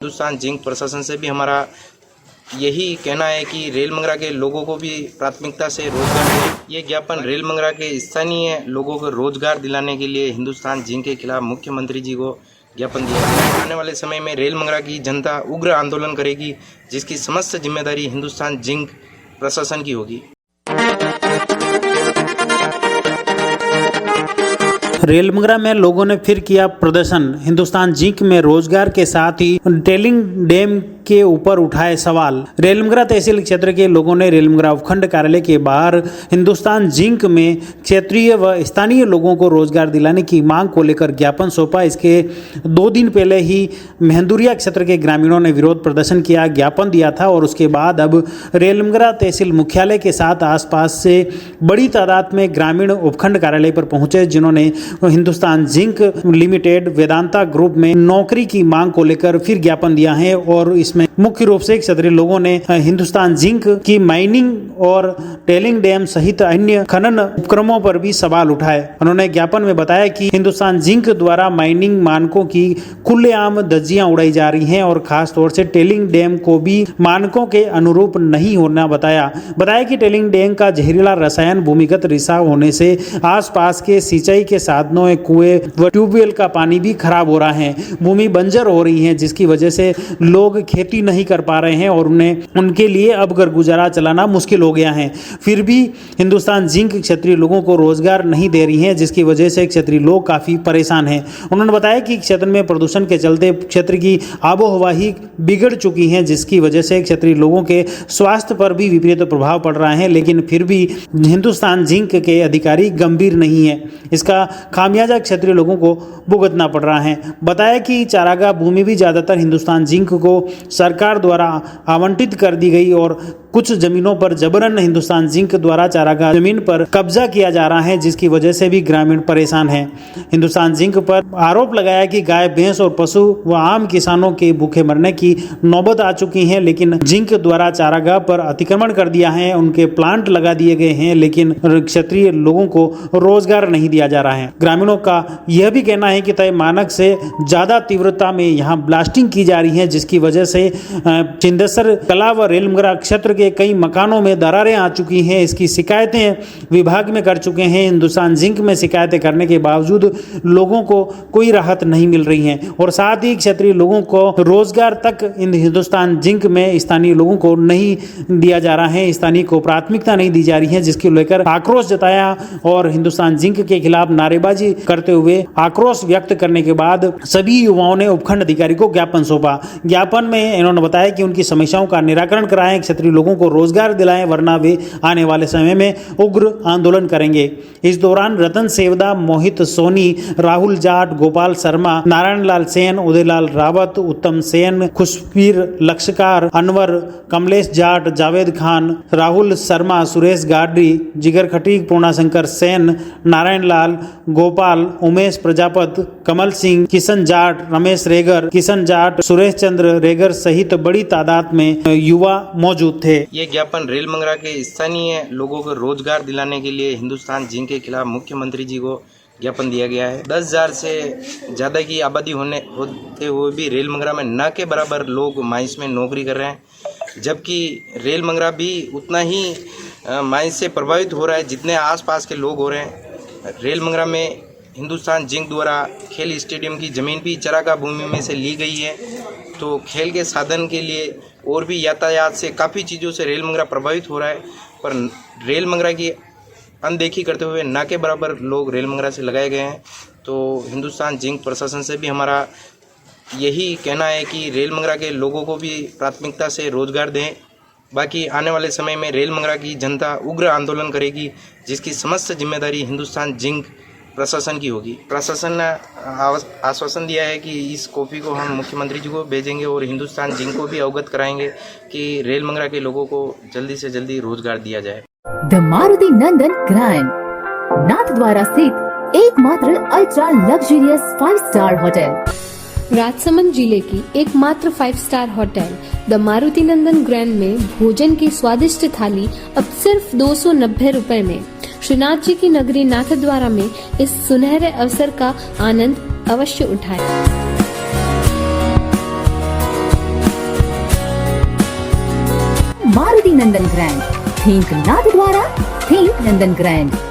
Hindustan zinc प्रशासन से भी हमारा यही कहना है कि रेल मंगरा के लोगों को भी प्राथमिकता से रोजगार दें। ये ज्ञापन रेल मंगरा के स्थानीय लोगों को रोजगार दिलाने के लिए हिंदुस्तान जिंक के खिलाफ मुख्यमंत्री जी को ज्ञापन दिया है। आने वाले समय में रेल मंगरा की जनता उग्र आंदोलन करेगी, जिसकी समस्त जिम्मेदारी हिंदुस्तान जिंक प्रशासन की होगी। रेल मंगरा में लोगों ने फिर किया प्रदर्शन। हिंदुस्तान जिंक में रोजगार के साथ ही टेलिंग डैम के ऊपर उठाए सवाल। रेल मंगरा तहसील क्षेत्र के लोगों ने रेल मंगरा उपखंड कार्यालय के बाहर हिंदुस्तान जिंक में क्षेत्रीय व स्थानीय लोगों को रोजगार दिलाने की मांग को लेकर ज्ञापन सौंपा। इसके 2 दिन पहले ही मेहंदुरिया क्षेत्र के ग्रामीणों ने विरोध प्रदर्शन किया, ज्ञापन दिया था और उसके बाद अब रेल मंगरा तहसील मुख्यालय के साथ आसपास से बड़ी तादाद में ग्रामीण उपखंड कार्यालय पर पहुंचे, जिन्होंने Hindustan zinc limited Vedanta group में नौकरी की मांग को लेकर फिर ज्ञापन दिया है। और इसमें मुख्य रूप से क्षेत्रीय लोगों ने हिंदुस्तान जिंक की माइनिंग और टेलिंग डैम सहित अन्य खनन उपक्रमों पर भी सवाल उठाए। उन्होंने ज्ञापन में बताया कि हिंदुस्तान जिंक द्वारा माइनिंग मानकों की खुलेआम धज्जियां उड़ाई जा रही हैं और खास तौर से टेलिंग डैम को भी मानकों के अनुरूप नहीं होना बताया कि टेलिंग डैम का जहरीला रसायन भूमिगत रिसाव होने से आसपास के सिंचाई के साधनों, कुएं व ट्यूबवेल का पानी भी खराब हो रहा है। भूमि बंजर हो रही है, जिसकी वजह से लोग खेती नहीं कर पा रहे हैं और उनके लिए अब घर गुजारा चलाना मुश्किल हो गया है। फिर भी हिंदुस्तान जिंक क्षेत्रीय लोगों को रोजगार नहीं दे रही है, जिसकी वजह से क्षेत्रीय लोग काफी परेशान हैं। उन्होंने बताया कि क्षेत्र में प्रदूषण के चलते क्षेत्र की आबोहवा ही बिगड़ चुकी है, जिसकी वजह से क्षेत्रीय लोगों के स्वास्थ्य पर भी विपरीत प्रभाव पड़ रहा है। लेकिन फिर भी हिंदुस्तान जिंक के अधिकारी गंभीर नहीं है। इसका खामियाजा क्षेत्रीय लोगों को भुगतना पड़ रहा है। बताया कि चारागाह भूमि भी ज्यादातर हिंदुस्तान जिंक को सरकार द्वारा आवंटित कर दी गई और कुछ जमीनों पर जबरन हिंदुस्तान जिंक द्वारा चारागाह जमीन पर कब्जा किया जा रहा है, जिसकी वजह से भी ग्रामीण परेशान हैं। हिंदुस्तान जिंक पर आरोप लगाया कि गाय, भैंस और पशु व आम किसानों के भूखे मरने की नौबत आ चुकी है, लेकिन जिंक द्वारा चारागाह पर अतिक्रमण कर दिया है, उनके प्लांट लगा दिए गए हैं, लेकिन क्षेत्रीय लोगों को रोजगार नहीं दिया जा रहा है। ग्रामीणों का यह भी कहना है कि तय मानक से ज्यादा तीव्रता में यहाँ ब्लास्टिंग की जा रही है, जिसकी वजह से चिंदेसर कला व रेल मंगरा क्षेत्र के कई मकानों में दरारें आ चुकी हैं। इसकी शिकायतें विभाग में कर चुके हैं। हिंदुस्तान जिंक में शिकायतें करने के बावजूद लोगों को कोई राहत नहीं मिल रही है और साथ ही क्षेत्रीय लोगों को रोजगार तक इन हिंदुस्तान जिंक में स्थानीय लोगों को नहीं दिया जा रहा है, स्थानीय को प्राथमिकता नहीं दी जा रही है, जिसको लेकर आक्रोश जताया और हिंदुस्तान जिंक के खिलाफ नारेबाजी करते हुए आक्रोश व्यक्त करने के बाद सभी युवाओं ने उपखंड अधिकारी को ज्ञापन सौंपा। ज्ञापन में इन्होंने बताया कि उनकी समस्याओं का निराकरण कराएं, क्षेत्रीय लोगों को रोजगार दिलाएं, वरना वे आने वाले समय में उग्र आंदोलन करेंगे। इस दौरान रतन सेवदा, मोहित सोनी, राहुल जाट, गोपाल शर्मा, नारायण लाल सेन, उदयलाल रावत, उत्तम सेन, खुशबीर लक्षकार, अनवर, कमलेश जाट, जावेद खान, राहुल शर्मा, सुरेश गाडी, जिगर खटीक, पूर्णाशंकर सेन, नारायण लाल, गोपाल, उमेश प्रजापत, कमल सिंह, किशन जाट, रमेश रेगर, किशन जाट, सुरेश चंद्र रेगर सहित बड़ी तादाद में युवा मौजूद थे। ये ज्ञापन रेल मंगरा के स्थानीय लोगों को रोजगार दिलाने के लिए हिंदुस्तान जिंक के खिलाफ मुख्यमंत्री जी को ज्ञापन दिया गया है। 10,000 से ज़्यादा की आबादी होते हुए भी रेल मंगरा में न के बराबर लोग माइंस में नौकरी कर रहे हैं, जबकि रेल मंगरा भी उतना ही माइंस से प्रभावित हो रहा है जितने आसपास के लोग हो रहे हैं। रेल मंगरा में हिंदुस्तान जिंक द्वारा खेल स्टेडियम की ज़मीन भी चारागाह भूमि में से ली गई है, तो खेल के साधन के लिए और भी यातायात से काफ़ी चीज़ों से रेल मंगरा प्रभावित हो रहा है, पर रेल मंगरा की अनदेखी करते हुए ना के बराबर लोग रेल मंगरा से लगाए गए हैं। तो हिंदुस्तान जिंक प्रशासन से भी हमारा यही कहना है कि रेल मंगरा के लोगों को भी प्राथमिकता से रोजगार दें। बाकी आने वाले समय में रेल मंगरा की जनता उग्र आंदोलन करेगी, जिसकी समस्त जिम्मेदारी हिंदुस्तान जिंक प्रशासन की होगी। प्रशासन ने आश्वासन दिया है कि इस कॉपी को हम मुख्यमंत्री जी को भेजेंगे और हिंदुस्तान जिंक को भी अवगत कराएंगे कि रेल मंगरा के लोगों को जल्दी से जल्दी रोजगार दिया जाए। The Maruti Nandan grand Nathdwara स्थित एकमात्र ultra luxurious 5 star hotel. Rajsamand जिले की एकमात्र 5 star hotel the Maruti Nandan grand में भोजन की स्वादिष्ट थाली अब सिर्फ 290 रुपए में। श्रीनाथ जी की नगरी नाथद्वारा में इस सुनहरे अवसर का आनंद अवश्य उठाएं। नंदन ग्रैंड। थिंक नाथ द्वारा, थिंक नंदन ग्रैंड।